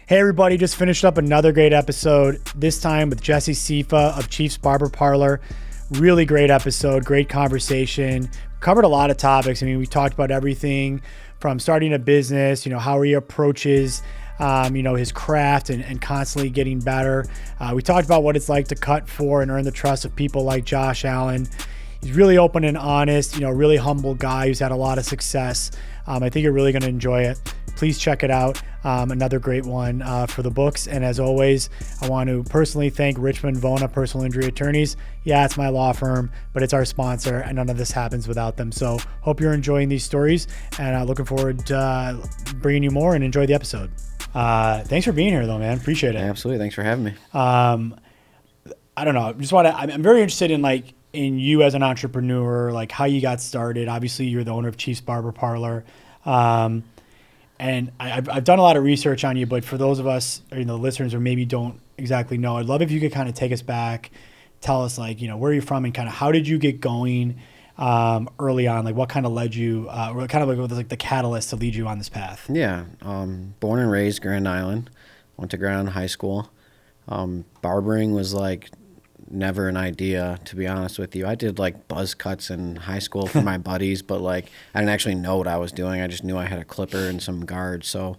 Hey everybody, just finished up another great episode, this time with Jesse Ciffa of Chief's Barber Parlor. Really great episode, great conversation. Covered a lot of topics. I mean, we talked about everything from starting a business, how he approaches his craft and constantly getting better. We talked about what it's like to cut for and earn the trust of people like Josh Allen. He's really open and honest, really humble guy who's had a lot of success. I think you're really going to enjoy it. Please check it out. Another great one for the books. And as always, I want to personally thank Richmond Vona Personal Injury Attorneys. Yeah, it's my law firm, but it's our sponsor, and none of this happens without them. So hope you're enjoying these stories, and looking forward to bringing you more, and enjoy the episode. Thanks for being here, though, man. Appreciate it. Absolutely. Thanks for having me. I don't know. I'm very interested in you as an entrepreneur, like how you got started. Obviously, you're the owner of Chief's Barber Parlor. And I've done a lot of research on you, but for those of us, or the listeners who maybe don't exactly know, I'd love if you could kind of take us back, tell us where you're from and kind of how did you get going early on? Like what kind of led you, or kind of what was the catalyst to lead you on this path? Yeah. Born and raised Grand Island, went to Grand Island High School. Barbering was never an idea, to be honest with you. I did buzz cuts in high school for my buddies, but I didn't actually know what I was doing. I just knew I had a clipper and some guards, so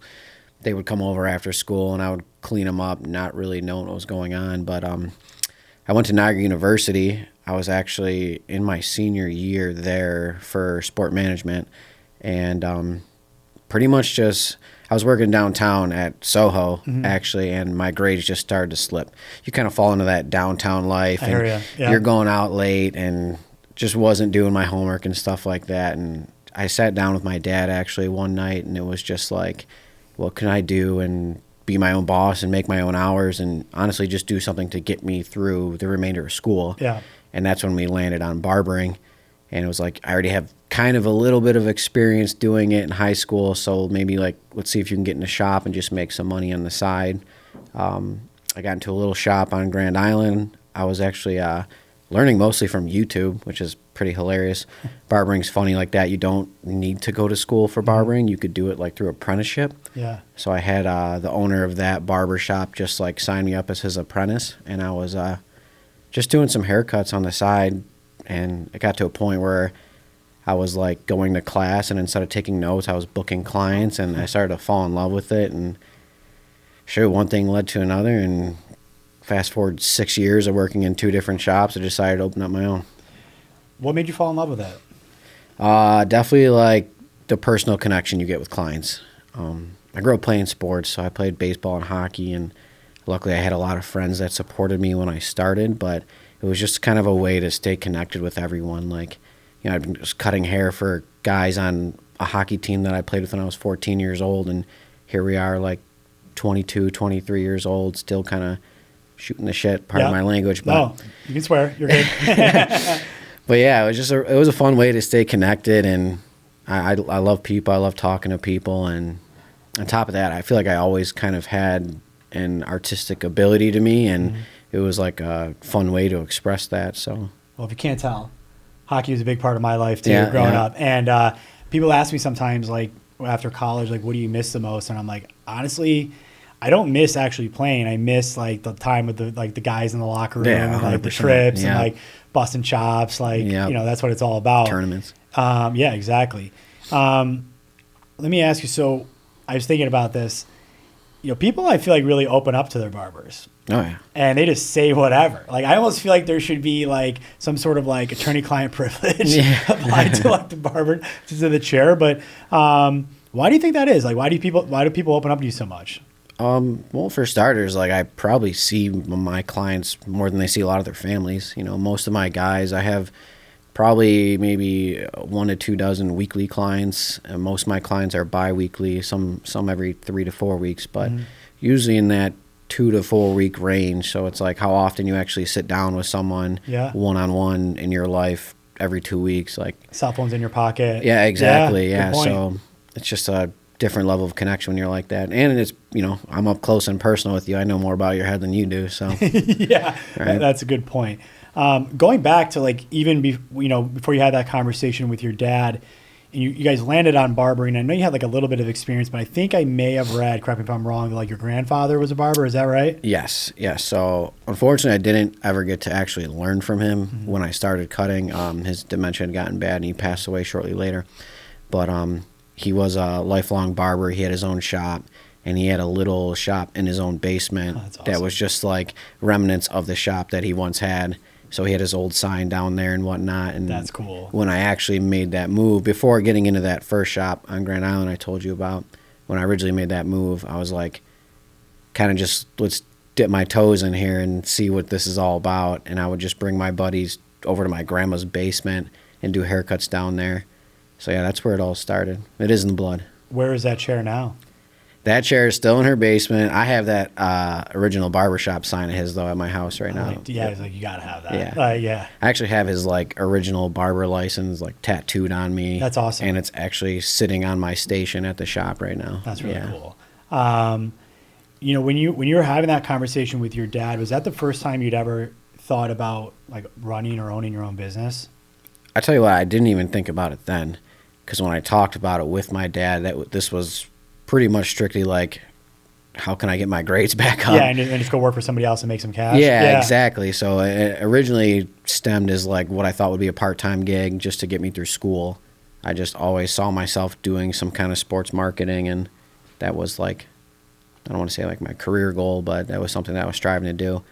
they would come over after school and I would clean them up, not really knowing what was going on. But I went to Niagara University. I was actually in my senior year there for sport management, and pretty much just I was working downtown at Soho, actually, and my grades just started to slip. You kind of fall into that downtown life, and you're going out late, and just wasn't doing my homework and stuff like that. And I sat down with my dad, actually, one night, and it was just what can I do and be my own boss and make my own hours and honestly just do something to get me through the remainder of school. Yeah. And that's when we landed on barbering. And it was I already have kind of a little bit of experience doing it in high school, so maybe let's see if you can get in a shop and just make some money on the side. I got into a little shop on Grand Island. I was actually learning mostly from YouTube, which is pretty hilarious. Barbering's funny like that. You don't need to go to school for barbering. You could do it through apprenticeship. Yeah. So I had the owner of that barber shop just sign me up as his apprentice, and I was just doing some haircuts on the side. And it got to a point where I was going to class, and instead of taking notes, I was booking clients, and I started to fall in love with it. And sure, one thing led to another, and fast forward 6 years of working in 2 different shops, I decided to open up my own. What made you fall in love with that? Definitely the personal connection you get with clients. I grew up playing sports, so I played baseball and hockey, and luckily I had a lot of friends that supported me when I started, but it was just kind of a way to stay connected with everyone. I've been just cutting hair for guys on a hockey team that I played with when I was 14 years old, and here we are 22, 23 years old, still kind of shooting the shit, pardon my language. But no, you can swear, you're good. But yeah, it was a fun way to stay connected, and I love people. I love talking to people, and on top of that, I feel I always kind of had an artistic ability to me, and it was a fun way to express that. So, well, if you can't tell, hockey was a big part of my life too, growing up. And people ask me sometimes, after college, what do you miss the most? And I'm honestly, I don't miss actually playing. I miss the time with the guys in the locker room, and the trips and busting chops. That's what it's all about. Tournaments. Yeah, exactly. Let me ask you. So I was thinking about this. People I feel really open up to their barbers. Oh, yeah. And they just say whatever. I almost feel there should be some sort of attorney-client privilege applied to the barber, to the chair. But why do you think that is? Why do people open up to you so much? Well, for starters, I probably see my clients more than they see a lot of their families. Most of my guys, I have probably maybe 1 to 2 dozen weekly clients, and most of my clients are bi-weekly, some every 3 to 4 weeks, but usually in that 2 to 4 week range. So it's how often you actually sit down with someone one-on-one in your life every 2 weeks. Cell phones in your pocket. Yeah, exactly. Yeah. So it's just a different level of connection when you're like that. And it's, I'm up close and personal with you. I know more about your head than you do. So yeah, right? That's a good point. Going back to even before you had that conversation with your dad, and you guys landed on barbering. I know you had like a little bit of experience, but I think I may have read, correct me if I'm wrong, like your grandfather was a barber. Is that right? Yes. So unfortunately, I didn't ever get to actually learn from him when I started cutting. His dementia had gotten bad, and he passed away shortly later. But he was a lifelong barber. He had his own shop, and he had a little shop in his own basement that was just like remnants of the shop that he once had. So he had his old sign down there and whatnot. And that's cool. When I actually made that move, before getting into that first shop on Grand Island I told you about, when I originally made that move, I was like, kind of just, let's dip my toes in here and see what this is all about. And I would just bring my buddies over to my grandma's basement and do haircuts down there. So yeah, that's where it all started. It is in the blood. Where is that chair now? That chair is still in her basement. I have that original barbershop sign of his, though, at my house right now. It's like, you got to have that. Yeah. I actually have his, like, original barber license, like, tattooed on me. That's awesome. And it's actually sitting on my station at the shop right now. That's really cool. You know, when you were having that conversation with your dad, was that the first time you'd ever thought about, like, running or owning your own business? I tell you what, I didn't even think about it then. Because when I talked about it with my dad, this was pretty much strictly like, how can I get my grades back up? Yeah, and just go work for somebody else and make some cash. Yeah, exactly. So it originally stemmed as like what I thought would be a part-time gig just to get me through school. I just always saw myself doing some kind of sports marketing, and that was like, I don't want to say like my career goal, but that was something that I was striving to do.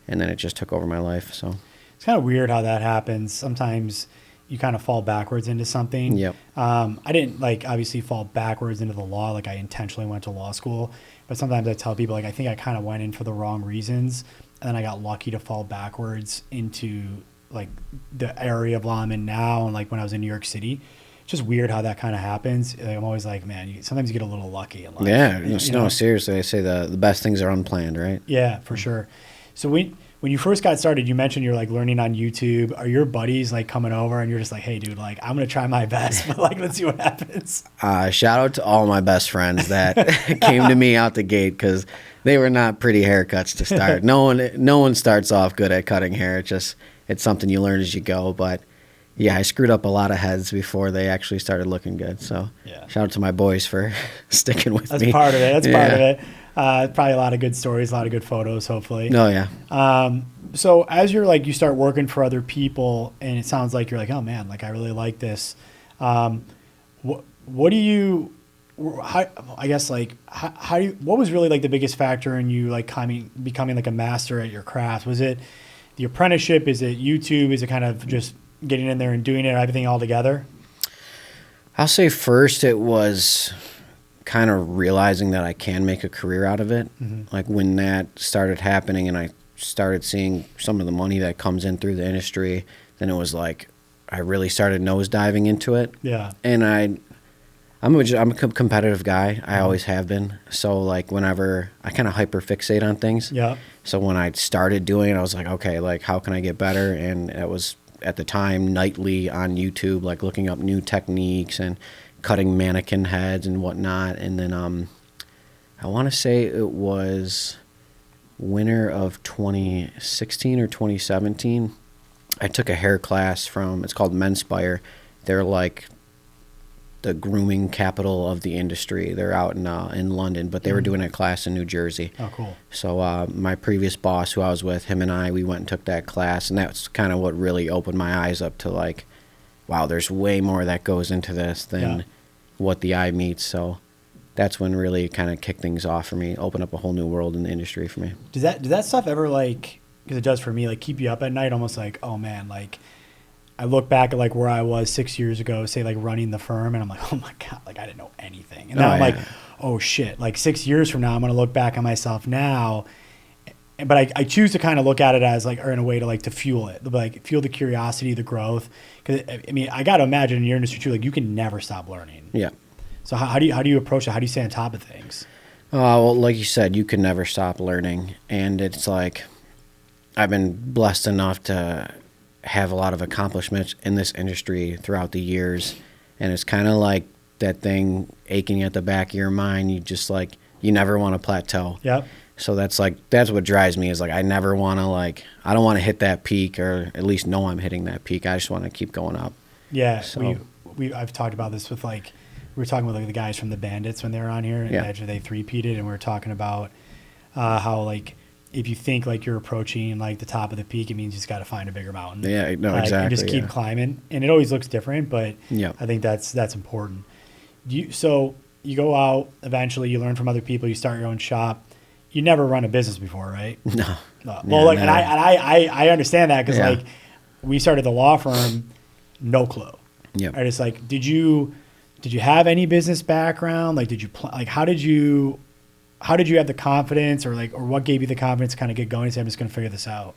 And then it just took over my life. So it's kind of weird how that happens. Sometimes you kind of fall backwards into something. Yep. I didn't like obviously fall backwards into the law. Like I intentionally went to law school, but sometimes I tell people like, I think I kind of went in for the wrong reasons. And then I got lucky to fall backwards into like the area of law I'm in now. And like when I was in New York City, it's just weird how that kind of happens. Like, I'm always like, man, sometimes you get a little lucky in life. Yeah. No, seriously. They say the best things are unplanned, right? Yeah, for sure. So when you first got started, you mentioned you're like learning on YouTube. Are your buddies like coming over and you're just like, hey dude, like I'm going to try my best, but like, let's see what happens. Shout out to all my best friends that came to me out the gate, because they were not pretty haircuts to start. No one starts off good at cutting hair. It's something you learn as you go. But yeah, I screwed up a lot of heads before they actually started looking good. So shout out to my boys for sticking with me. That's part of it. Part of it. Probably a lot of good stories, a lot of good photos, hopefully. Oh, yeah. So as you're like, you start working for other people and it sounds like you're like, oh man, like I really like this. What do you, how, I guess like, how do you, what was really like the biggest factor in you like becoming like a master at your craft? Was it the apprenticeship? Is it YouTube? Is it kind of just getting in there and doing it, everything all together? I'll say first it was kind of realizing that I can make a career out of it. Mm-hmm. Like when that started happening and I started seeing some of the money that comes in through the industry, then it was like I really started nosediving into it. Yeah. And I'm a competitive guy. I always have been. So like whenever I kind of hyper fixate on things. Yeah. So when I started doing it, I was like, okay, like how can I get better? And it was at the time nightly on YouTube, like looking up new techniques and cutting mannequin heads and whatnot. And then I want to say it was winter of 2016 or 2017. I took a hair class it's called Menspire. They're like the grooming capital of the industry. They're out in London, but they were doing a class in New Jersey. Oh, cool. So my previous boss who I was with, him and we went and took that class, and that's kind of what really opened my eyes up to like, wow, there's way more that goes into this than what the eye meets. So that's when really kind of kicked things off for me, opened up a whole new world in the industry for me. Does that stuff ever like, because it does for me, like keep you up at night, almost like, oh man, like I look back at like where I was 6 years ago, say like running the firm, and I'm like, oh my God, like I didn't know anything. And now I'm like, oh shit, like 6 years from now, I'm going to look back on myself now. But I choose to kind of look at it as like, or in a way to like to fuel it, like fuel the curiosity, the growth. Because I mean, I got to imagine in your industry too, like you can never stop learning. Yeah. So how do you approach it? How do you stay on top of things? Well, like you said, you can never stop learning. And it's like, I've been blessed enough to have a lot of accomplishments in this industry throughout the years. And it's kind of like that thing aching at the back of your mind. You just like, you never want to plateau. Yep. So that's what drives me is like, I never want to I don't want to hit that peak, or at least know I'm hitting that peak. I just want to keep going up. Yeah. So I've talked about this with like, we were talking with like the guys from the Bandits when they were on here, and after they three-peated, and we were talking about how like, if you think like you're approaching like the top of the peak, it means you just got to find a bigger mountain. Yeah, no, exactly. And just keep climbing. And it always looks different, but I think that's important. So you go out, eventually you learn from other people, you start your own shop. You never run a business before, right? No. Well, like, and I understand that because like we started the law firm, no clue. Yeah. Right. It's like, did you have any business background? Like, how did you have the confidence, or what gave you the confidence to kind of get going and say, I'm just going to figure this out?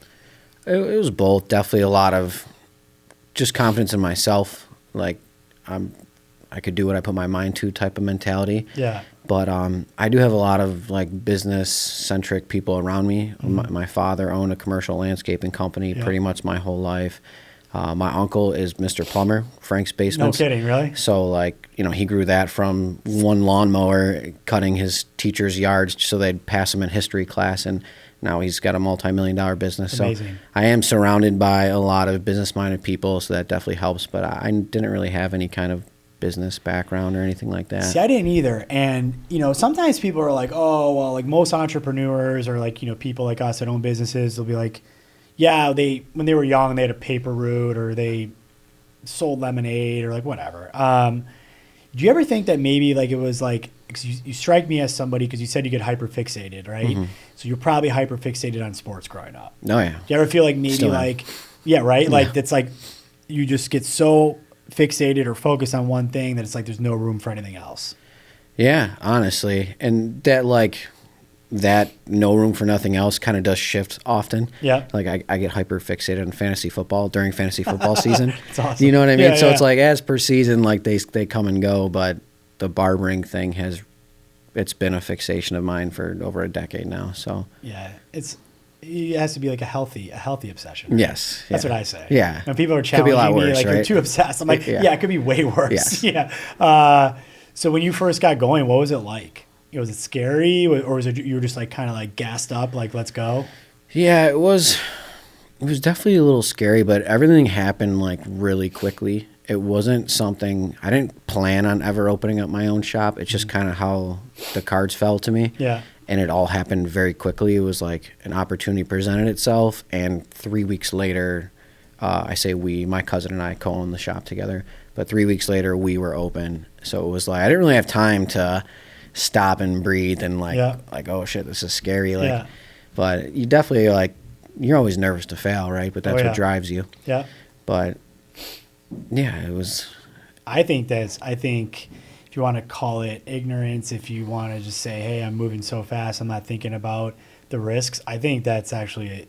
It was both. Definitely a lot of just confidence in myself. Like I could do what I put my mind to type of mentality. Yeah. But I do have a lot of like business centric people around me. Mm-hmm. My father owned a commercial landscaping company pretty much my whole life. My uncle is Mr. Plumber, Frank's Basements. No kidding, really? So like, he grew that from one lawnmower, cutting his teachers' yards so they'd pass him in history class, and now he's got a multi-million-dollar business. Amazing. So I am surrounded by a lot of business-minded people, so that definitely helps. But I didn't really have any kind of business background or anything like that. See, I didn't either. And, sometimes people are like, oh, well, like most entrepreneurs or like, people like us that own businesses, they'll be like, yeah, when they were young, they had a paper route or they sold lemonade or like whatever. Do you ever think that maybe like it was like, cause you strike me as somebody, because you said you get hyper fixated, right? Mm-hmm. So you're probably hyper fixated on sports growing up. Oh, yeah. Do you ever feel like maybe Still like, yeah, right? Yeah. Like that's like you just get so fixated or focused on one thing that it's like there's no room for anything else. Yeah, honestly. And that no room for nothing else kind of does shift often. Yeah. Like I get hyper fixated on fantasy football during fantasy football season. It's awesome. You know what I mean? Yeah, so it's like as per season, like they come and go, but the barbering thing it's been a fixation of mine for over a decade now. So yeah, it has to be like a healthy obsession. Right? Yes. That's what I say. Yeah. When people are challenging me, like, right? You're too obsessed. I'm like, yeah, it could be way worse. Yes. Yeah. So when you first got going, what was it like? Was it scary, or was it you were just like kind of like gassed up, like let's go? Yeah, it was definitely a little scary, but everything happened like really quickly. It wasn't something I didn't plan on ever opening up my own shop. It's just kind of how the cards fell to me. Yeah. And it all happened very quickly. It was like an opportunity presented itself, and 3 weeks later, I say we, my cousin and I co-owned the shop together, but 3 weeks later we were open. So it was like I didn't really have time to stop and breathe and like oh shit, this is scary. Like, but you definitely like you're always nervous to fail, right? But that's what drives you. Yeah. But yeah, it was. I think if you want to call it ignorance, if you want to just say, hey, I'm moving so fast, I'm not thinking about the risks. I think that's actually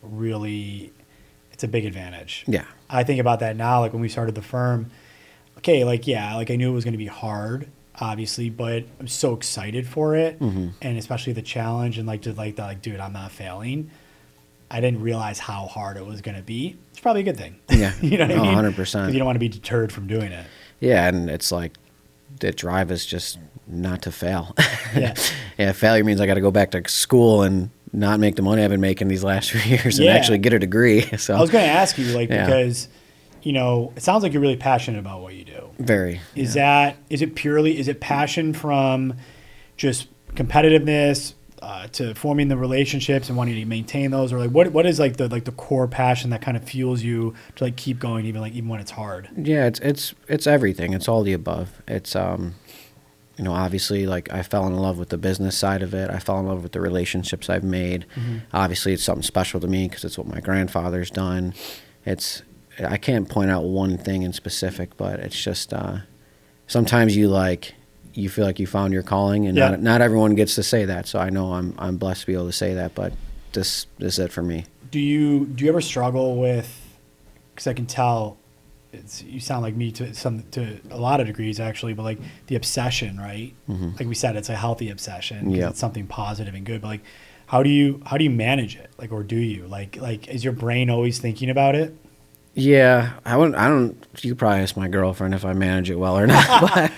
it's a big advantage. Yeah. I think about that now, like when we started the firm. Okay, like I knew it was going to be hard, obviously, but I'm so excited for it, and especially the challenge and dude, I'm not failing. I didn't realize how hard it was going to be. It's probably a good thing. Yeah, you know what I mean? 100%. Because you don't want to be deterred from doing it. Yeah, and it's like the drive is just not to fail. Yeah, yeah. Failure means I got to go back to school and not make the money I've been making these last few years and actually get a degree. So I was going to ask you, because. It sounds like you're really passionate about what you do. Very. Is it passion from just competitiveness to forming the relationships and wanting to maintain those, or like what is like the core passion that kind of fuels you to like keep going even when it's hard? Yeah, it's everything. It's all the above. It's obviously like I fell in love with the business side of it. I fell in love with the relationships I've made. Mm-hmm. Obviously, it's something special to me because it's what my grandfather's done. I can't point out one thing in specific, but it's just sometimes you feel like you found your calling, and not everyone gets to say that. So I know I'm blessed to be able to say that, but this is it for me. Do you ever struggle with? Because I can tell, you sound like me to a lot of degrees actually, but like the obsession, right? Mm-hmm. Like we said, it's a healthy obsession. Yeah, it's something positive and good, but like. How do you manage it? Like, or do you like is your brain always thinking about it? Yeah, I don't. You could probably ask my girlfriend if I manage it well or not. But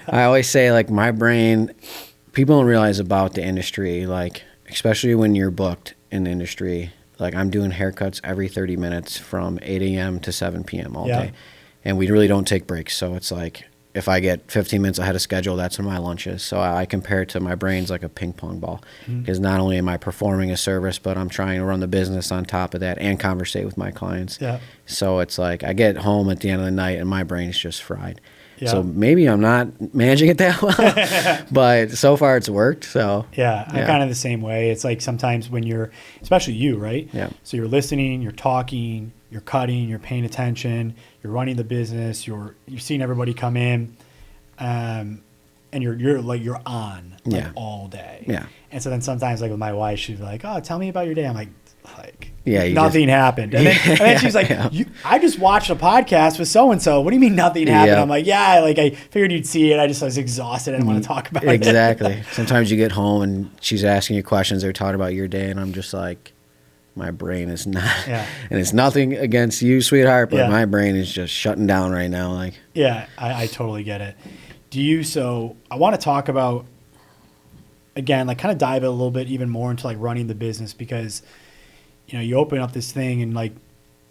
I always say, like, my brain, people don't realize about the industry, like, especially when you're booked in the industry. Like, I'm doing haircuts every 30 minutes from 8 a.m. to 7 p.m. all day. and we really don't take breaks. So it's like if I get 15 minutes ahead of schedule, that's when my lunch is. So I compare it to my brain's like a ping pong ball, because not only am I performing a service, but I'm trying to run the business on top of that and conversate with my clients. Yeah. So it's like I get home at the end of the night and my brain is just fried. Yeah. So maybe I'm not managing it that well, but so far it's worked. So yeah, I'm kind of the same way. It's like sometimes when you're, especially you, right? Yeah. So you're listening, you're talking, you're cutting, you're paying attention, you're running the business, you're seeing everybody come in, and you're on all day. Yeah. And so then sometimes like with my wife, she's like, "Oh, tell me about your day." I'm like yeah, nothing happened. And then she's like, I just watched a podcast with so-and-so. What do you mean nothing happened? Yeah. I'm like, yeah, like I figured you'd see it. I was exhausted. I didn't want to talk about it. Exactly. Sometimes you get home and she's asking you questions. They're talking about your day. And I'm just like, my brain is not, and it's nothing against you, sweetheart, but my brain is just shutting down right now. Like, yeah, I totally get it. So I want to talk about, again, like kind of dive a little bit even more into like running the business, because you open up this thing and like,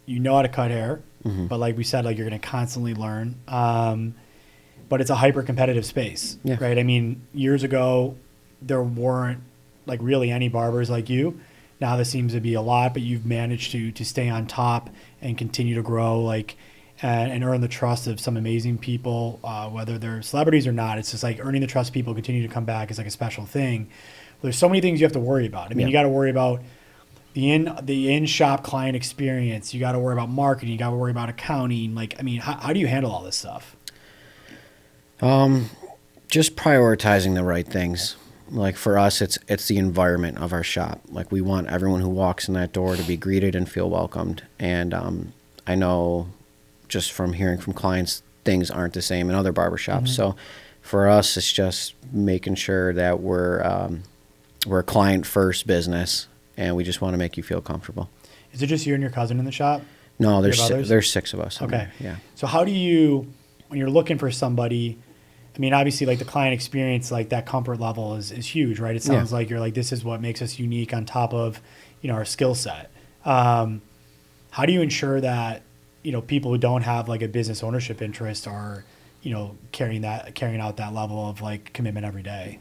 how to cut hair, but like we said, like you're going to constantly learn. But it's a hyper competitive space, right? I mean, years ago, there weren't like really any barbers like you. Now there seems to be a lot, but you've managed to stay on top and continue to grow, like, and earn the trust of some amazing people, whether they're celebrities or not. It's just like earning the trust of people, continue to come back is like a special thing. There's so many things you have to worry about. I mean, you got to worry about the in-shop client experience. You got to worry about marketing. You got to worry about accounting. Like, I mean, how do you handle all this stuff? Just prioritizing the right things. Like for us, it's the environment of our shop. Like we want everyone who walks in that door to be greeted and feel welcomed. And I know just from hearing from clients, things aren't the same in other barbershops. So for us, it's just making sure that we're a client-first business, and we just want to make you feel comfortable. Is it just you and your cousin in the shop? No, there's 6 of us. Okay. Yeah. So how do you, when you're looking for somebody, I mean, obviously, like the client experience, like that comfort level is huge, right? It sounds like you're like, this is what makes us unique on top of, our skill set. How do you ensure that, people who don't have like a business ownership interest are, carrying out that level of like commitment every day?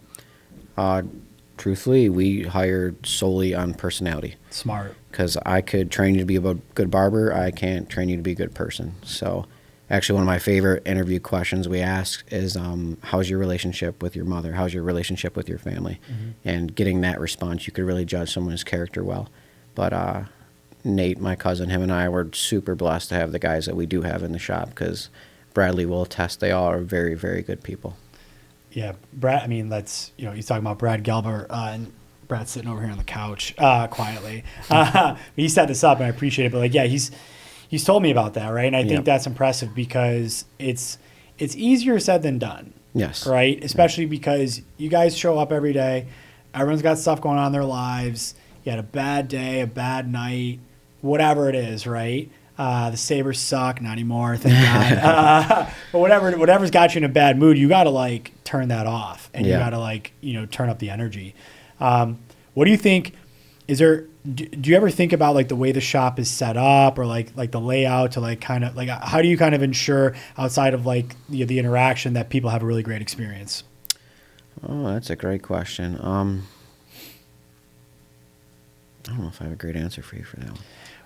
Truthfully, we hired solely on personality. Smart. Because I could train you to be a good barber. I can't train you to be a good person. So actually, one of my favorite interview questions we ask is, how's your relationship with your mother? How's your relationship with your family? And getting that response, you could really judge someone's character well. But Nate, my cousin, him and I were super blessed to have the guys that we do have in the shop, because Bradley will attest they all are very, very good people. Yeah, Brad, I mean, he's talking about Brad Gelber, and Brad's sitting over here on the couch quietly. He set this up, and I appreciate it. But like, yeah, he's told me about that, right? And I think that's impressive, because it's easier said than done. Yes. Right? Especially because you guys show up every day. Everyone's got stuff going on in their lives. You had a bad day, a bad night, whatever it is, right? The Sabres suck, not anymore, thank God. But whatever's got you in a bad mood, you got to like turn that off, and you got to like, turn up the energy. What do you think? Do you ever think about like the way the shop is set up, or like the layout, to like kind of like, how do you kind of ensure outside of like the interaction that people have a really great experience? Oh, that's a great question. I don't know if I have a great answer for you for that one.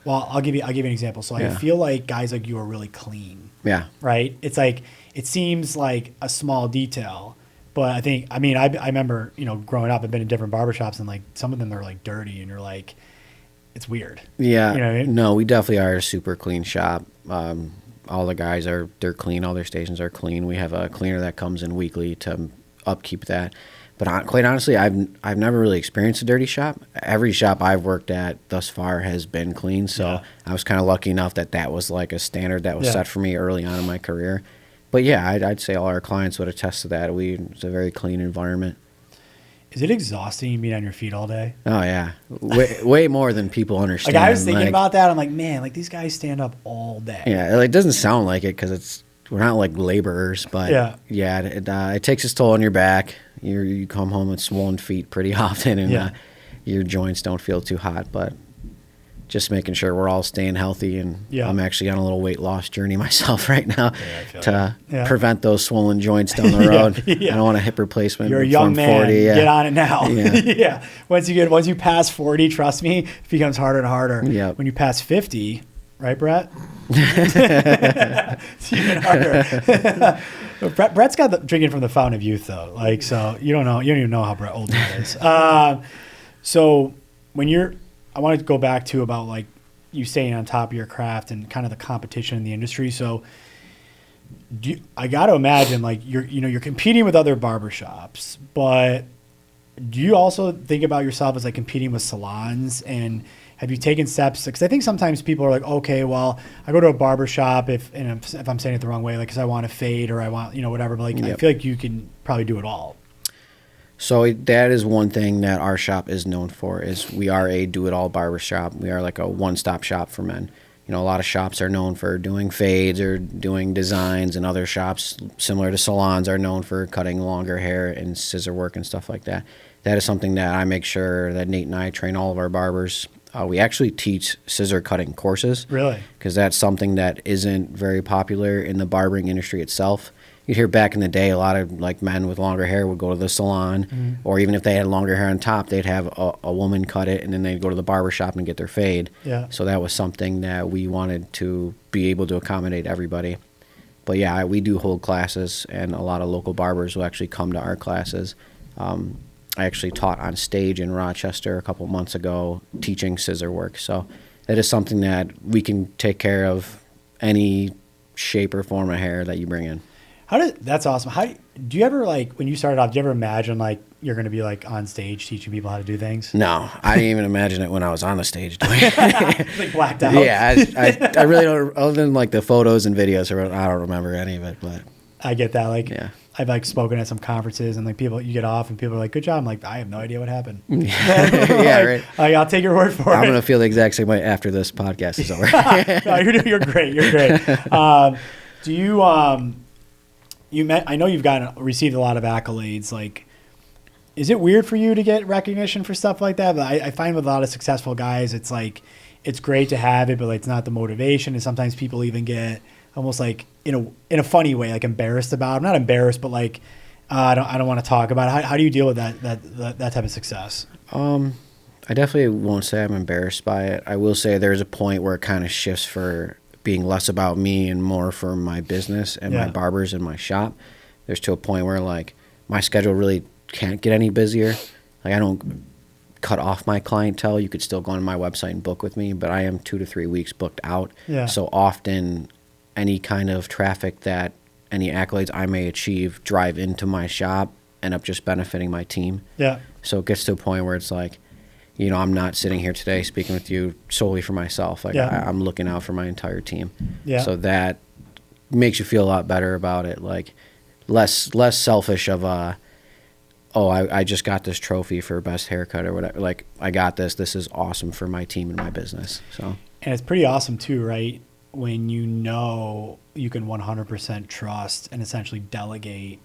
Well, I'll give you an example. So I feel like guys like you are really clean. Yeah. Right? It's like, it seems like a small detail, but I remember, growing up, I've been in different barbershops, and like some of them are like dirty, and you're like, it's weird. Yeah. You know what I mean? No, we definitely are a super clean shop. All the guys they're clean. All their stations are clean. We have a cleaner that comes in weekly to upkeep that. But quite honestly, I've never really experienced a dirty shop. Every shop I've worked at thus far has been clean. So I was kind of lucky enough that was like a standard that was set for me early on in my career. But yeah, I'd say all our clients would attest to that. It's a very clean environment. Is it exhausting being on your feet all day? Oh yeah, way more than people understand. Like I was thinking about that. I'm like, man, like these guys stand up all day. Yeah, it doesn't sound like it, because we're not like laborers, but it takes its toll on your back. You come home with swollen feet pretty often, and your joints don't feel too hot. But just making sure we're all staying healthy. And Yeah. I'm actually on a little weight loss journey myself right now to Yeah. prevent those swollen joints down the road. Yeah. I don't want a hip replacement. You're a before young I'm man. 40. Yeah. Get on it now. Yeah. Yeah. Once you pass 40, trust me, it becomes harder and harder. Yep. When you pass 50, right, Brett? It's even harder. Brett's got the drinking from the fountain of youth, though. Like, so you don't even know how old Brett is. So when I want to go back to about like you staying on top of your craft and kind of the competition in the industry. So I got to imagine like you're competing with other barbershops, but do you also think about yourself as like competing with salons, and have you taken steps? Because I think sometimes people are like, okay, well, I go to a barbershop if I'm saying it the wrong way, like because I want to fade or I want, whatever. But like, Yep. I feel like you can probably do it all. So that is one thing that our shop is known for, is we are a do-it-all barber shop. We are like a one-stop shop for men. A lot of shops are known for doing fades or doing designs, and other shops similar to salons are known for cutting longer hair and scissor work and stuff like that. That is something that I make sure that Nate and I train all of our barbers. We actually teach scissor cutting courses. Really? Because that's something that isn't very popular in the barbering industry itself. You'd hear back in the day, a lot of like men with longer hair would go to the salon, or even if they had longer hair on top, they'd have a woman cut it, and then they'd go to the barber shop and get their fade. Yeah. So that was something that we wanted to be able to accommodate everybody. But yeah, we do hold classes, and a lot of local barbers will actually come to our classes. I actually taught on stage in Rochester a couple months ago teaching scissor work. So that is something that we can take care of any shape or form of hair that you bring in. That's awesome. How do you ever, like, when you started off, do you ever imagine like you're going to be like on stage teaching people how to do things? No, I didn't even imagine it when I was on the stage doing it. Like blacked out. Yeah, I really don't, other than like the photos and videos, I don't remember any of it, but I get that. Like, yeah. I've like spoken at some conferences, and like you get off and people are like, good job. I'm like, I have no idea what happened. Yeah, right. Like, I'll take your word for it. I'm going to feel the exact same way after this podcast is over. No, you're great. You're great. Do you, I know you've received a lot of accolades. Like, is it weird for you to get recognition for stuff like that? But I find with a lot of successful guys, it's like, it's great to have it, but like, it's not the motivation. And sometimes people even get almost like in a funny way, like embarrassed about it. I'm not embarrassed, but like, I don't want to talk about it. How do you deal with that type of success? I definitely won't say I'm embarrassed by it. I will say there's a point where it kind of shifts for being less about me and more for my business and my barbers and my shop. There's to a point where like my schedule really can't get any busier. Like, I don't cut off my clientele. You could still go on my website and book with me, but I am 2 to 3 weeks booked out. Yeah. So often any kind of traffic that any accolades I may achieve drive into my shop end up just benefiting my team. Yeah. So it gets to a point where it's like, I'm not sitting here today speaking with you solely for myself. Like, I'm looking out for my entire team. Yeah. So that makes you feel a lot better about it. Like, less selfish of I just got this trophy for best haircut or whatever. Like, I got this. This is awesome for my team and my business. So. And it's pretty awesome too, right? When you can 100% trust and essentially delegate,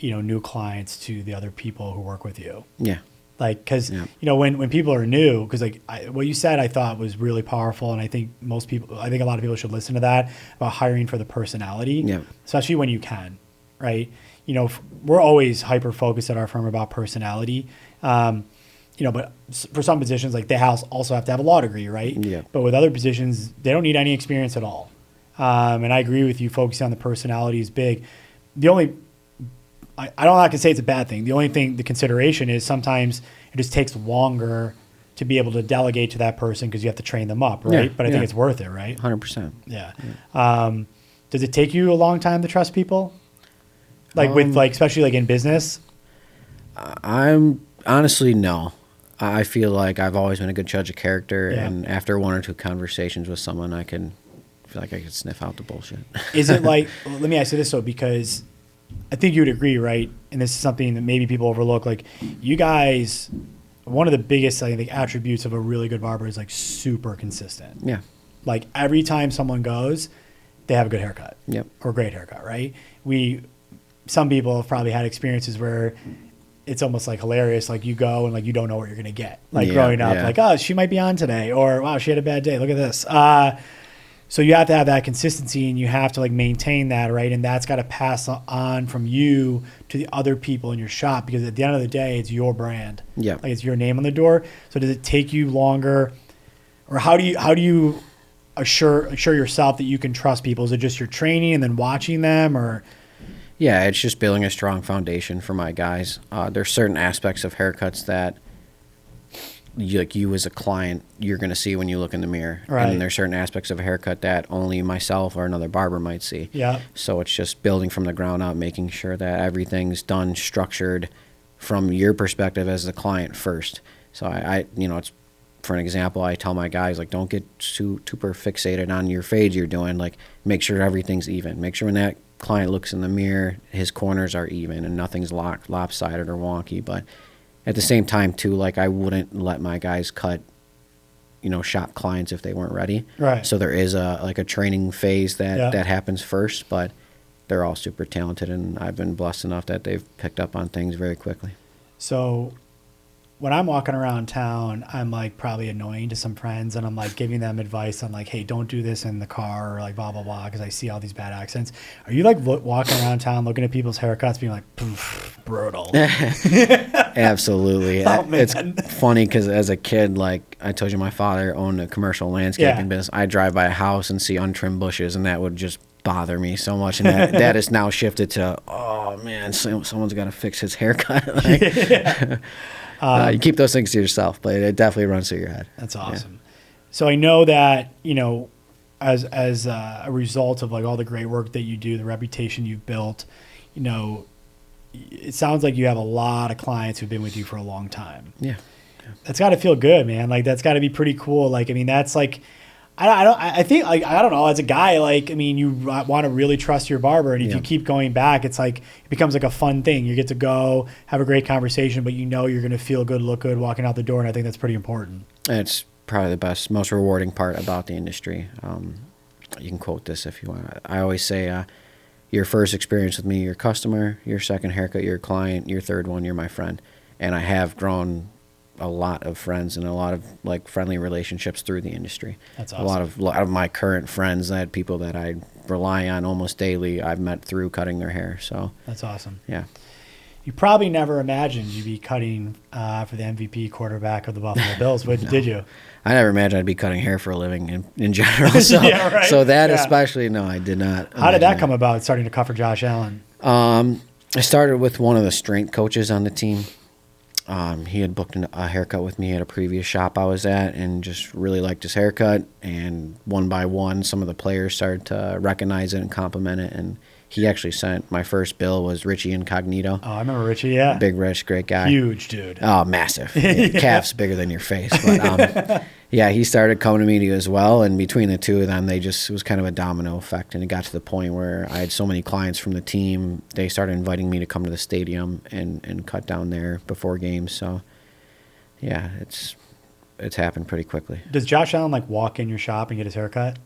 new clients to the other people who work with you. Yeah. Like, because, when people are new, because like what you said, I thought was really powerful. And I think a lot of people should listen to that about hiring for the personality, especially when you can, right? We're always hyper focused at our firm about personality. But for some positions, like they also have to have a law degree, right? Yeah. But with other positions, they don't need any experience at all. And I agree with you, focusing on the personality is big. I don't like to say it's a bad thing. The only thing, the consideration is sometimes it just takes longer to be able to delegate to that person because you have to train them up, right? Yeah, but I think it's worth it, right? 100%. Yeah. Does it take you a long time to trust people? Like especially like in business? I'm honestly, no. I feel like I've always been a good judge of character, and after 1 or 2 conversations with someone, I feel like I could sniff out the bullshit. Is it like, let me ask you this though, because I think you would agree, right? And this is something that maybe people overlook. Like, you guys, one of the biggest, I think, attributes of a really good barber is like super consistent. Yeah. Like, every time someone goes, they have a good haircut. Yep. Or a great haircut, right? Some people have probably had experiences where it's almost like hilarious. Like you go and like you don't know what you're gonna get. Like growing up, like, oh, she might be on today, or wow, she had a bad day. Look at this. So you have to have that consistency, and you have to like maintain that, right? And that's got to pass on from you to the other people in your shop, because at the end of the day, it's your brand. Yeah, like it's your name on the door. So does it take you longer, or how do you assure yourself that you can trust people? Is it just your training and then watching them, or? Yeah, it's just building a strong foundation for my guys. There's certain aspects of haircuts that you as a client, you're going to see when you look in the mirror. Right. And there's certain aspects of a haircut that only myself or another barber might see. Yeah. So it's just building from the ground up, making sure that everything's done structured from your perspective as the client first. So I it's, for an example, I tell my guys, like, don't get super fixated on your fades you're doing. Like, make sure everything's even. Make sure when that client looks in the mirror, his corners are even and nothing's lopsided or wonky. But at the same time, too, like, I wouldn't let my guys cut, shop clients if they weren't ready. Right. So there is a training phase that happens first, but they're all super talented, and I've been blessed enough that they've picked up on things very quickly. So when I'm walking around town, I'm like probably annoying to some friends, and I'm like giving them advice on like, hey, don't do this in the car, or like blah, blah, blah, because I see all these bad accents. Are you like walking around town looking at people's haircuts being like, poof, brutal? Absolutely. Oh, it's funny because as a kid, like I told you, my father owned a commercial landscaping business. I drive by a house and see untrimmed bushes, and that would just bother me so much. And that has now shifted to, oh man, someone's got to fix his haircut. Like, you keep those things to yourself, but it definitely runs through your head. That's awesome. Yeah. So I know that, as a result of like all the great work that you do, the reputation you've built, it sounds like you have a lot of clients who've been with you for a long time. Yeah. That's got to feel good, man. Like that's got to be pretty cool. Like, I mean, that's like, I think like, I don't know, as a guy, like, I mean, you want to really trust your barber. And if you keep going back, it's like, it becomes like a fun thing. You get to go have a great conversation, but you're going to feel good, look good walking out the door. And I think that's pretty important. It's probably the best, most rewarding part about the industry. You can quote this if you want. I always say, your first experience with me, your customer; your second haircut, your client; your third one, you're my friend. And I have grown a lot of friends and a lot of like friendly relationships through the industry. That's awesome. A lot of my current friends, I had people that I rely on almost daily, I've met through cutting their hair. So that's awesome. Yeah. You probably never imagined you'd be cutting for the MVP quarterback of the Buffalo Bills, did you? I never imagined I'd be cutting hair for a living in general. So, so that especially, no, I did not. How did that come about, starting to cut for Josh Allen? I started with one of the strength coaches on the team. He had booked a haircut with me at a previous shop I was at and just really liked his haircut. And one by one, some of the players started to recognize it and compliment it. And he actually sent my first bill was Richie Incognito. Oh, I remember Richie, yeah. Big Rich, great guy. Huge dude. Oh, massive. Calf's bigger than your face. But yeah, he started coming to me as well. And between the two of them, it was kind of a domino effect. And it got to the point where I had so many clients from the team, they started inviting me to come to the stadium and cut down there before games. So yeah, it's happened pretty quickly. Does Josh Allen like walk in your shop and get his haircut?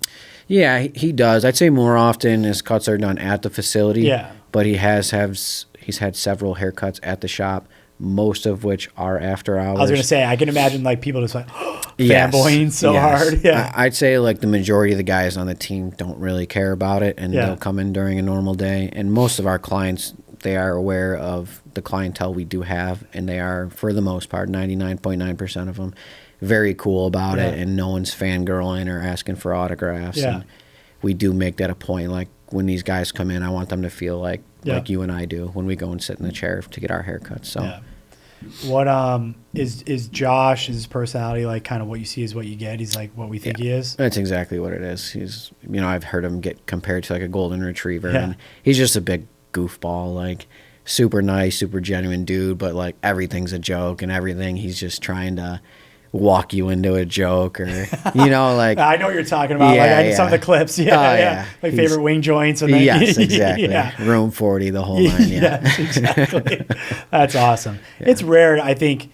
Yeah, he does. I'd say more often his cuts are done at the facility. Yeah. But he's had several haircuts at the shop, most of which are after hours. I was going to say, I can imagine like people just like fanboying so hard. Yeah. I'd say like the majority of the guys on the team don't really care about it, and they'll come in during a normal day. And most of our clients, they are aware of the clientele we do have, and they are, for the most part, 99.9% of them, very cool about it, and no one's fangirling or asking for autographs. Yeah. And we do make that a point. Like when these guys come in, I want them to feel like you and I do when we go and sit in the chair to get our haircuts. So, what is Josh? Is his personality like kind of what you see is what you get? He's like what we think he is. That's exactly what it is. He's, I've heard him get compared to like a golden retriever, and he's just a big goofball, like super nice, super genuine dude, but like everything's a joke and everything. He's just trying to walk you into a joke, or like I know what you're talking about. Some of the clips, my favorite wing joints, and then, yes, exactly, Room 40, the whole line. Yes, exactly. That's awesome. It's rare, I think,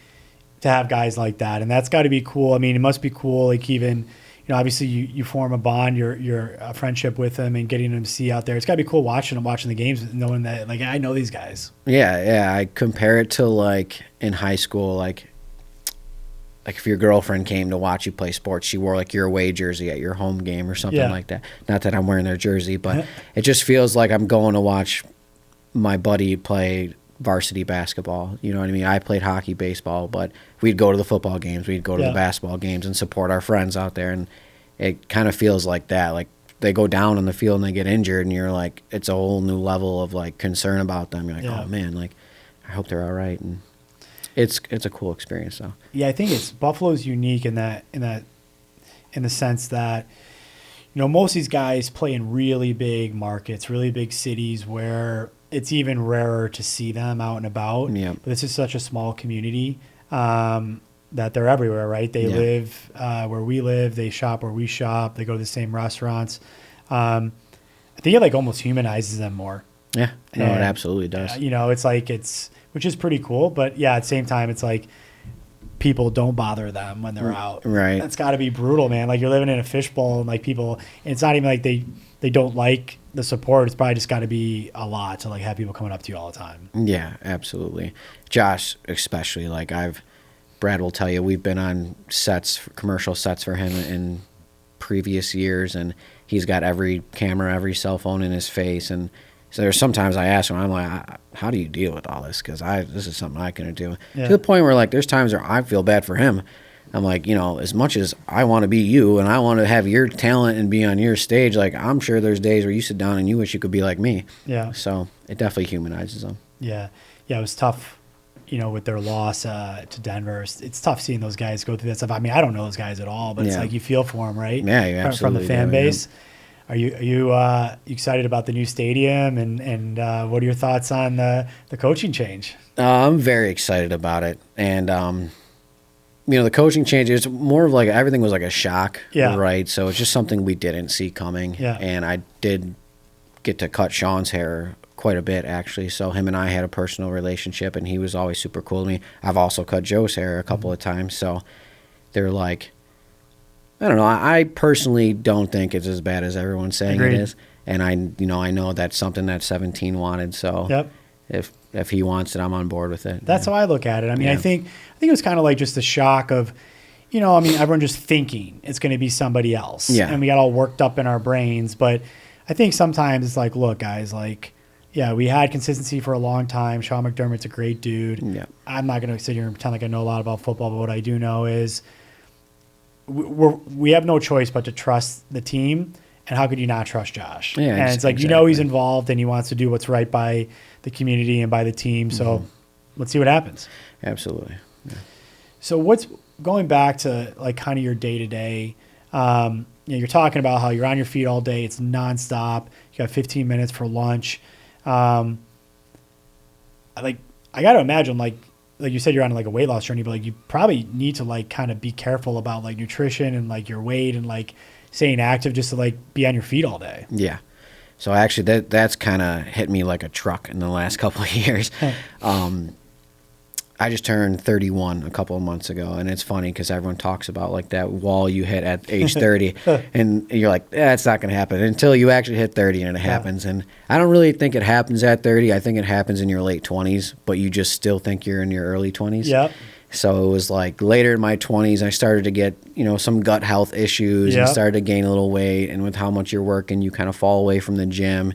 to have guys like that, and that's got to be cool. I mean, it must be cool, like even obviously you form a bond, your a friendship with him and getting him to see out there. It's gotta be cool watching the games, knowing that like, I know these guys. Yeah. I compare it to like in high school, like if your girlfriend came to watch you play sports, she wore like your away jersey at your home game or something like that. Not that I'm wearing their jersey, but it just feels like I'm going to watch my buddy play varsity basketball. You know what I mean? I played hockey, baseball, but we'd go to the football games, we'd go to the basketball games and support our friends out there. And it kind of feels like that. Like they go down on the field and they get injured and you're like, it's a whole new level of like concern about them. You're like, oh man, like I hope they're all right. And it's a cool experience though. Yeah, I think Buffalo's unique in the sense that, most of these guys play in really big markets, really big cities where it's even rarer to see them out and about. Yeah. But this is such a small community that they're everywhere, right? They live where we live, they shop where we shop, they go to the same restaurants. I think it like almost humanizes them more. Yeah, no, it absolutely does. It's like which is pretty cool, but at the same time, it's like people don't bother them when they're out. Right. It's got to be brutal, man. Like you're living in a fishbowl and like people, and it's not even like they don't like the support. It's probably just got to be a lot to like have people coming up to you all the time. Yeah, absolutely. Josh, especially, like Brad will tell you, we've been on commercial sets for him in previous years, and he's got every camera, every cell phone in his face. And so there's sometimes I ask him, I'm like, how do you deal with all this? Because this is something I couldn't do. To the point where like there's times where I feel bad for him. I'm like, as much as I want to be you and I want to have your talent and be on your stage, like I'm sure there's days where you sit down and you wish you could be like me. Yeah. So it definitely humanizes them. Yeah. Yeah, it was tough, with their loss to Denver. It's tough seeing those guys go through that stuff. I mean, I don't know those guys at all, but it's like you feel for them, right? Yeah, you absolutely from the fan base. Yeah. Are you excited about the new stadium and what are your thoughts on the coaching change? I'm very excited about it, and the coaching change is more of like everything was like a shock, right? So it's just something we didn't see coming, and I did get to cut Sean's hair quite a bit actually. So him and I had a personal relationship, and he was always super cool to me. I've also cut Joe's hair a couple of times, so they're like, I don't know. I personally don't think it's as bad as everyone's saying it is, and I know that's something that 17 wanted. So if he wants it, I'm on board with it. That's how I look at it. I mean, I think it was kind of like just a shock of, everyone just thinking it's going to be somebody else, and we got all worked up in our brains. But I think sometimes it's like, look, guys, like, we had consistency for a long time. Sean McDermott's a great dude. Yeah. I'm not going to sit here and pretend like I know a lot about football, but what I do know is we have no choice but to trust the team. And how could you not trust Josh? Yeah, and it's like, he's involved and he wants to do what's right by the community and by the team. So let's see what happens. Absolutely. Yeah. So what's going back to like kind of your day to day, you're talking about how you're on your feet all day. It's nonstop. You got 15 minutes for lunch. I got to imagine like you said, you're on like a weight loss journey, but like you probably need to like kind of be careful about like nutrition and like your weight and like staying active just to like be on your feet all day. Yeah. So actually that's kind of hit me like a truck in the last couple of years. I just turned 31 a couple of months ago, and it's funny because everyone talks about like that wall you hit at age 30, and you're like, it's not going to happen until you actually hit 30 and it happens. And I don't really think it happens at 30. I think it happens in your late 20s, but you just still think you're in your early 20s. Yep. So it was like later in my 20s, I started to get, some gut health issues and started to gain a little weight. And with how much you're working, you kind of fall away from the gym.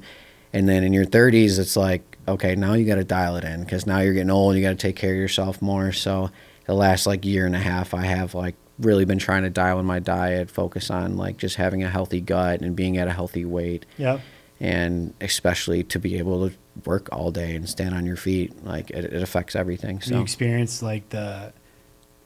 And then in your 30s, it's like, okay, now you got to dial it in because now you're getting old. You got to take care of yourself more. So the last like year and a half, I have like really been trying to dial in my diet, focus on like just having a healthy gut and being at a healthy weight. Yep. And especially to be able to work all day and stand on your feet, like it affects everything. So have you experienced like the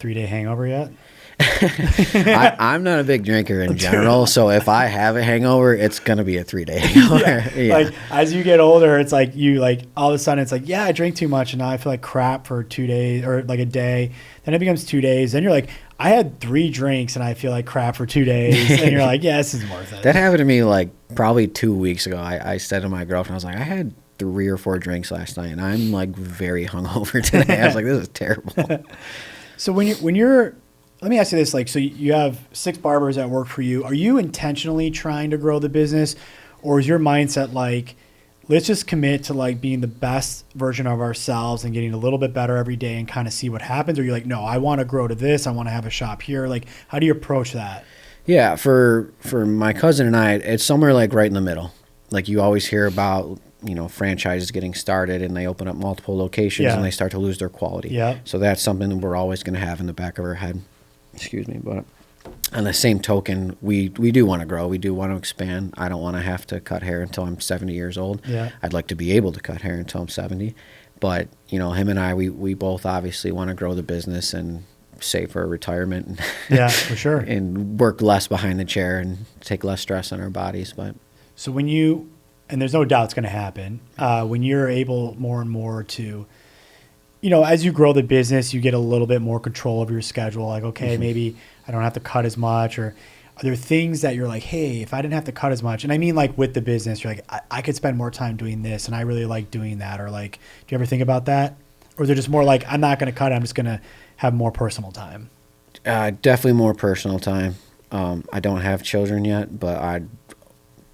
3-day hangover yet? I'm not a big drinker in general, so if I have a hangover, it's gonna be a 3-day hangover. Yeah. Like as you get older, it's like you like all of a sudden it's like, I drank too much and now I feel like crap for 2 days or like a day. Then it becomes 2 days. Then you're like, I had 3 drinks and I feel like crap for 2 days. And you're like, this isn't worth it. That happened to me like probably 2 weeks ago. I said to my girlfriend, I was like, I had 3 or 4 drinks last night and I'm like very hungover today. I was like, this is terrible. So when you're let me ask you this, like, so you have 6 barbers that work for you. Are you intentionally trying to grow the business, or is your mindset like, let's just commit to like being the best version of ourselves and getting a little bit better every day and kind of see what happens? Or you're like, no, I want to grow to this. I want to have a shop here. Like, how do you approach that? Yeah, for my cousin and I, it's somewhere like right in the middle. Like you always hear about, franchises getting started and they open up multiple locations and they start to lose their quality. Yeah. So that's something that we're always going to have in the back of our head. Excuse me, but on the same token, we do want to grow. We do want to expand. I don't want to have to cut hair until I'm 70 years old. Yeah. I'd like to be able to cut hair until I'm 70. But, him and I, we both obviously want to grow the business and save for retirement. Yeah, for sure. And work less behind the chair and take less stress on our bodies. But so when you, and there's no doubt it's going to happen, when you're able more and more to, as you grow the business, you get a little bit more control over your schedule. Like, okay, maybe I don't have to cut as much, or are there things that you're like, hey, if I didn't have to cut as much, and I mean like with the business, you're like, I could spend more time doing this and I really like doing that, or like, do you ever think about that? Or is it just more like, I'm not going to cut it, I'm just going to have more personal time? Definitely more personal time. I don't have children yet, but I'm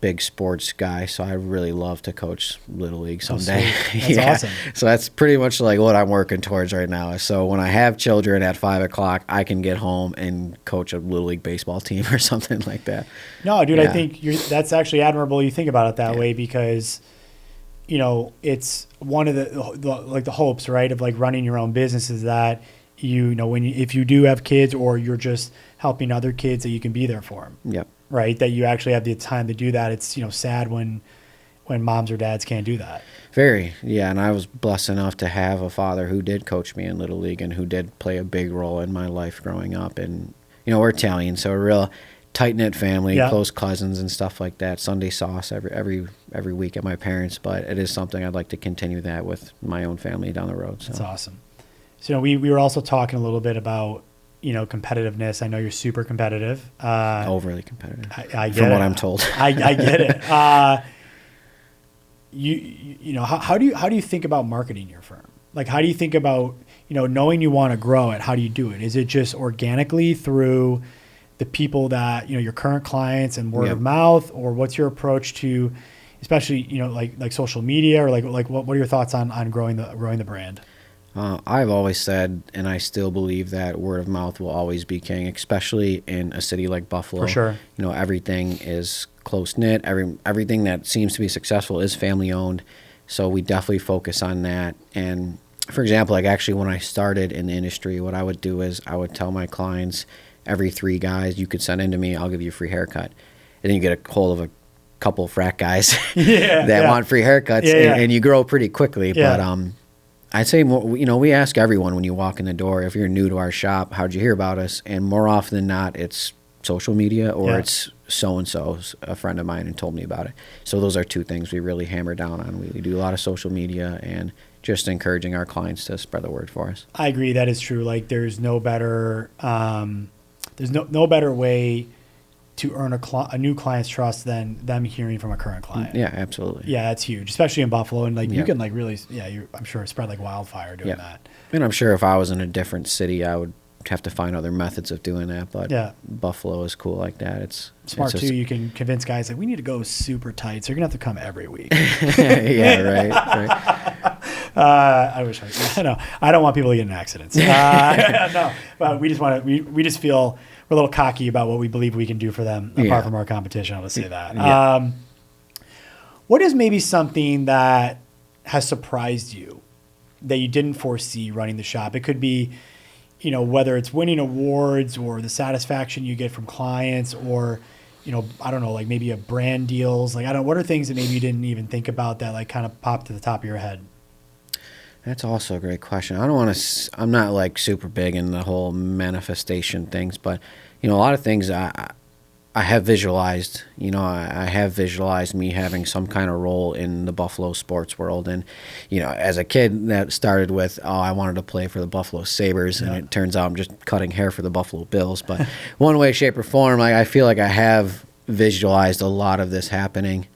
big sports guy, so I really love to coach Little League someday. Oh, that's awesome. So that's pretty much like what I'm working towards right now. So when I have children at 5 o'clock, I can get home and coach a Little League baseball team or something like that. No, dude, I think that's actually admirable you think about it that way, because it's one of the hopes, right, of like running your own business is that if you do have kids or you're just helping other kids, that you can be there for them. Yep. Right, that you actually have the time to do that. It's sad when moms or dads can't do that. Very, yeah. And I was blessed enough to have a father who did coach me in Little League and who did play a big role in my life growing up. And we're Italian, so a real tight knit family, close cousins and stuff like that. Sunday sauce every week at my parents', but it is something I'd like to continue that with my own family down the road. So. That's awesome. So we were also talking a little bit about competitiveness. I know you're super competitive. Overly competitive. I get from it. what I'm told. I get it. How do you think about marketing your firm? Like, how do you think about knowing you want to grow it? How do you do it? Is it just organically through the people that your current clients and word of mouth, or what's your approach to, especially like social media, or like what are your thoughts on growing the brand? I've always said, and I still believe, that word of mouth will always be king, especially in a city like Buffalo. For sure. Everything is close-knit. Everything that seems to be successful is family-owned. So we definitely focus on that. And, for example, like actually when I started in the industry, what I would do is I would tell my clients, every 3 guys you could send in to me, I'll give you a free haircut. And then you get a hold of a couple frat guys that want free haircuts, and you grow pretty quickly. Yeah. But I'd say, we ask everyone when you walk in the door, if you're new to our shop, how'd you hear about us? And more often than not, it's social media, or it's so-and-so's a friend of mine and told me about it. So those are 2 things we really hammer down on. We do a lot of social media and just encouraging our clients to spread the word for us. I agree. That is true. Like, there's no better way to earn a new client's trust than them hearing from a current client. Yeah, absolutely. Yeah, that's huge, especially in Buffalo. And you can really, I'm sure spread like wildfire doing that. And I'm sure if I was in a different city, I would have to find other methods of doing that. But Buffalo is cool like that. It's smart too. You can convince guys like, we need to go super tight, so you're gonna have to come every week. Yeah, right. I wish I don't want people to get in accidents. No, but we just feel we're a little cocky about what we believe we can do for them apart from our competition. I'll just say that. Yeah. What is maybe something that has surprised you that you didn't foresee running the shop? It could be, whether it's winning awards or the satisfaction you get from clients, or, I don't know, like maybe a brand deals. Like, what are things that maybe you didn't even think about that like kind of popped to the top of your head? That's also a great question. I'm not like super big in the whole manifestation things, but, a lot of things I have visualized. I have visualized me having some kind of role in the Buffalo sports world. And, as a kid, that started with, I wanted to play for the Buffalo Sabres, and it turns out I'm just cutting hair for the Buffalo Bills. But one way, shape, or form, I feel like I have visualized a lot of this happening.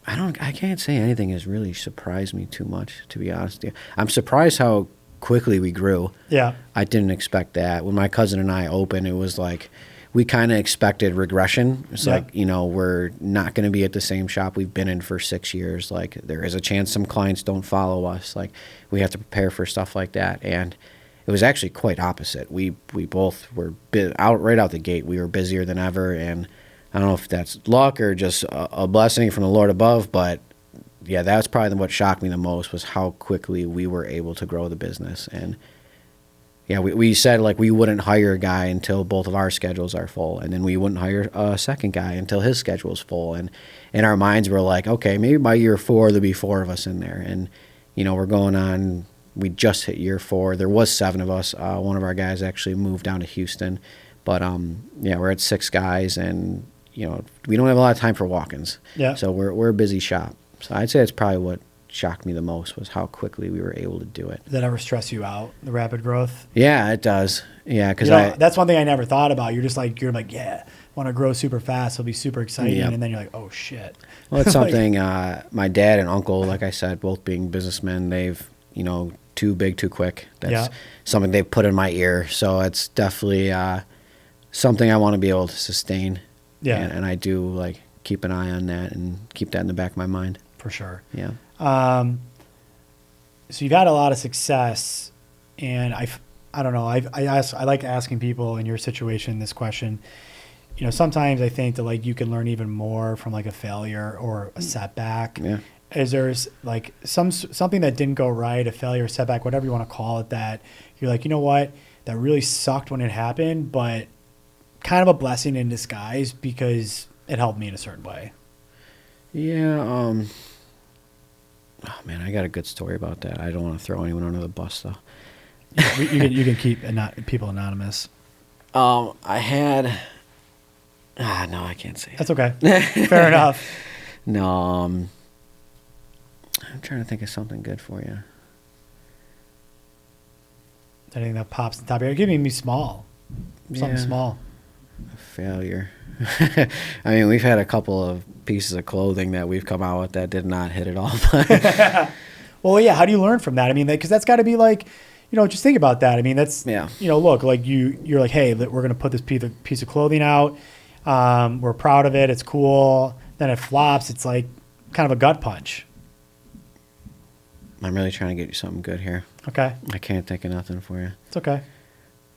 I can't say anything has really surprised me too much, to be honest with you. I'm surprised how quickly we grew. Yeah. I didn't expect that. When my cousin and I opened, it was like we kind of expected regression. It's like, you know, we're not going to be at the same shop we've been in for 6 years. Like, there is a chance some clients don't follow us. Like, we have to prepare for stuff like that. And it was actually quite opposite. We both were right out the gate. We were busier than ever. And I don't know if that's luck or just a blessing from the Lord above, but yeah, that's probably what shocked me the most, was how quickly we were able to grow the business. And yeah, we said, like, we wouldn't hire a guy until both of our schedules are full, and then we wouldn't hire a second guy until his schedule is full. And in our minds, we're like, okay, maybe by year 4 there'll be 4 of us in there. And you know, we're going on. We just hit year 4. There was 7 of us. One of our guys actually moved down to Houston, but yeah, we're at 6 guys, and you know, we don't have a lot of time for walk-ins. Yeah. So we're a busy shop. So I'd say it's probably what shocked me the most, was how quickly we were able to do it. Does that ever stress you out, the rapid growth? Yeah, it does. Yeah, because that's one thing I never thought about. You're like, yeah, want to grow super fast. It'll be super exciting. Yep. And then you're like, oh shit. Well, it's something my dad and uncle, like I said, both being businessmen, they've, you know, too big, too quick. That's something they've put in my ear. So it's definitely something I want to be able to sustain. Yeah. And I do, like, keep an eye on that and keep that in the back of my mind. For sure. Yeah. So you've had a lot of success, and I don't know. I like asking people in your situation this question. You know, sometimes I think that, like, you can learn even more from, like, a failure or a setback. Yeah. Is there, like, something that didn't go right, a failure, a setback, whatever you want to call it, that you're like, you know what, that really sucked when it happened, but kind of a blessing in disguise because it helped me in a certain way? Yeah. Oh man, I got a good story about that. I don't want to throw anyone under the bus though. You can keep people anonymous. I had. No, I can't say. That's okay. Fair enough. No. I'm trying to think of something good for you. Anything that pops in the top of your head? Give me small. Something small. A failure. I mean, we've had a couple of pieces of clothing that we've come out with that did not hit at all. Well, yeah. How do you learn from that? I mean, because that's got to be like, you know, just think about that. I mean, that's, you know, look, like you're like, hey, we're going to put this piece of clothing out. We're proud of it. It's cool. Then it flops. It's like kind of a gut punch. I'm really trying to get you something good here. Okay. I can't think of nothing for you. It's okay.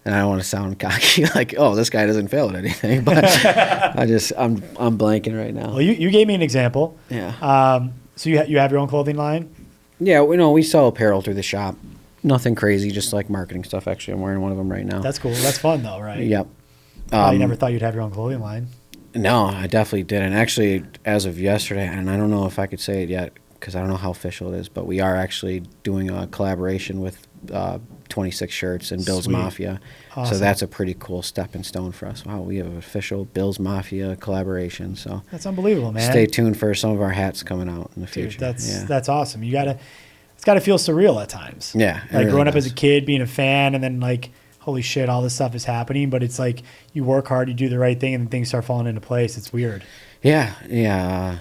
And I don't want to sound cocky, like, oh, this guy doesn't fail at anything. But I'm blanking right now. Well, you gave me an example. Yeah. So you have your own clothing line? Yeah, we sell apparel through the shop. Nothing crazy, just like marketing stuff. Actually, I'm wearing one of them right now. That's cool. That's fun though, right? Yep. You never thought you'd have your own clothing line? No, I definitely didn't. Actually, as of yesterday, and I don't know if I could say it yet because I don't know how official it is, but we are actually doing a collaboration with 26 Shirts and Bill's Mafia. Awesome. So that's a pretty cool stepping stone for us. Wow, we have an official Bill's Mafia collaboration. So that's unbelievable, man. Stay tuned for some of our hats coming out in the future. That's awesome. It's gotta feel surreal at times. Yeah. Like really growing up as a kid, being a fan, and then like, holy shit, all this stuff is happening. But it's like you work hard, you do the right thing, and then things start falling into place. It's weird. Yeah.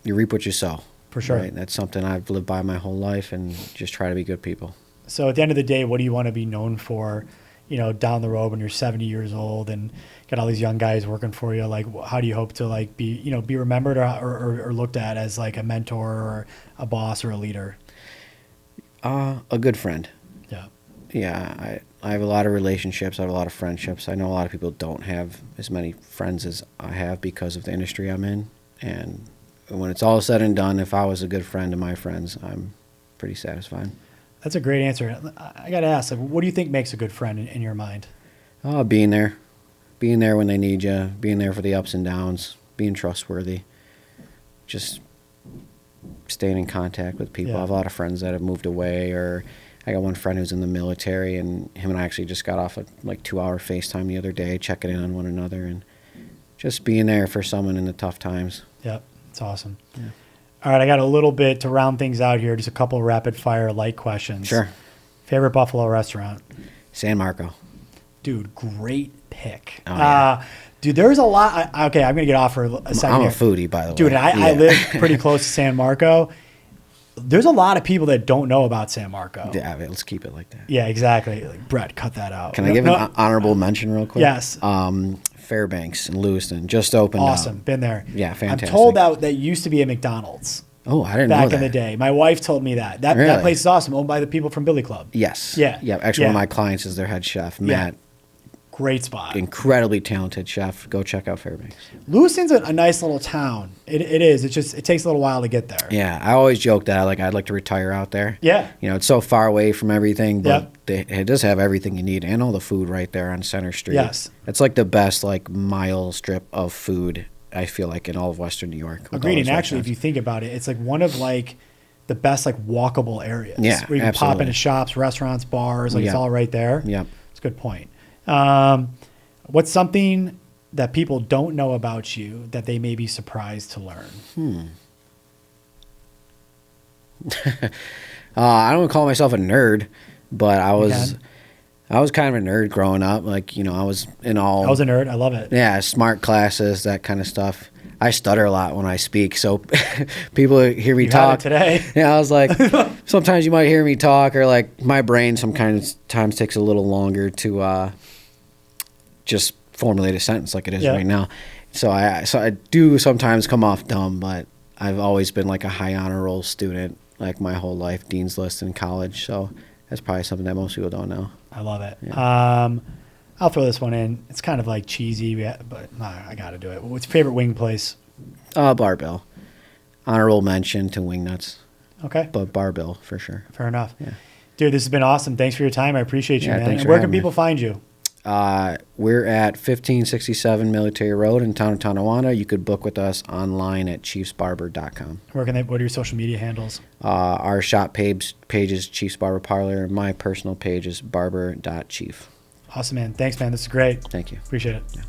You reap what you sow. For sure. Right? That's something I've lived by my whole life, and just try to be good people. So at the end of the day, what do you want to be known for, you know, down the road when you're 70 years old and got all these young guys working for you? Like, how do you hope to like be remembered or looked at as like a mentor or a boss or a leader? A good friend. Yeah. Yeah. I have a lot of relationships. I have a lot of friendships. I know a lot of people don't have as many friends as I have because of the industry I'm in. And when it's all said and done, if I was a good friend to my friends, I'm pretty satisfied. That's a great answer. I got to ask, like, what do you think makes a good friend in your mind? Being there when they need you, being there for the ups and downs, being trustworthy, just staying in contact with people. Yeah. I have a lot of friends that have moved away, or I got one friend who's in the military, and him and I actually just got off a 2-hour FaceTime the other day, checking in on one another, and just being there for someone in the tough times. Yep, it's awesome. Yeah. All right, I got a little bit to round things out here. Just a couple rapid fire light questions. Sure. Favorite Buffalo restaurant? San Marco. Dude, great pick. Oh, yeah. Dude, there's a lot. Okay, I'm going to get off for a second. I'm a foodie, by the way. Dude, I live pretty close to San Marco. There's a lot of people that don't know about San Marco. Yeah, let's keep it like that. Yeah, exactly. Like, Brett, cut that out. Can I give an honorable mention real quick? Yes. Fairbanks in Lewiston just opened Awesome. up. Been there. Yeah, fantastic. I'm told that used to be a McDonald's. Oh, I didn't know Back that. in the day. My wife told me that. That Really? place is awesome, owned by the people from Billy Club. Yes. Yeah. Yeah. Actually, one of my clients is their head chef, Matt. Great spot. Incredibly talented chef. Go check out Fairbanks. Lewiston's a nice little town. It is. It takes a little while to get there. Yeah, I always joke that I'd like to retire out there. Yeah. You know, it's so far away from everything, but Yep. it does have everything you need and all the food right there on Center Street. Yes. It's like the best mile strip of food, I feel like, in all of Western New York. Agreed. And actually, if you think about it, it's like one of the best walkable areas. Yeah, where you can pop absolutely. into shops, restaurants, bars. It's all right there. Yep. It's a good point. What's something that people don't know about you that they may be surprised to learn? I don't call myself a nerd, but I was kind of a nerd growing up. I was in all. I was a nerd. I love it. Yeah, smart classes, that kind of stuff. I stutter a lot when I speak, so people hear me talk today. Yeah, I was like, sometimes you might hear me talk, or my brain sometimes takes a little longer to just formulate a sentence like it is right now. So I do sometimes come off dumb, but I've always been a high honor roll student my whole life, Dean's List in college. So that's probably something that most people don't know. I love it. Yeah. I'll throw this one in. It's kind of cheesy, but I got to do it. What's your favorite wing place? Barbell. Honorable mention to Wingnuts. Okay. But Barbell for sure. Fair enough. Yeah. Dude, this has been awesome. Thanks for your time. I appreciate you, man. Thanks And for where can having me. people find you? We're at 1567 Military Road in town of Tonawanda. You could book with us online at chiefsbarber.com. What are your social media handles? Our shop page is Chiefs Barber Parlor. My personal page is barber.chief. Awesome, man. Thanks, man. This is great. Thank you. Appreciate it. Yeah.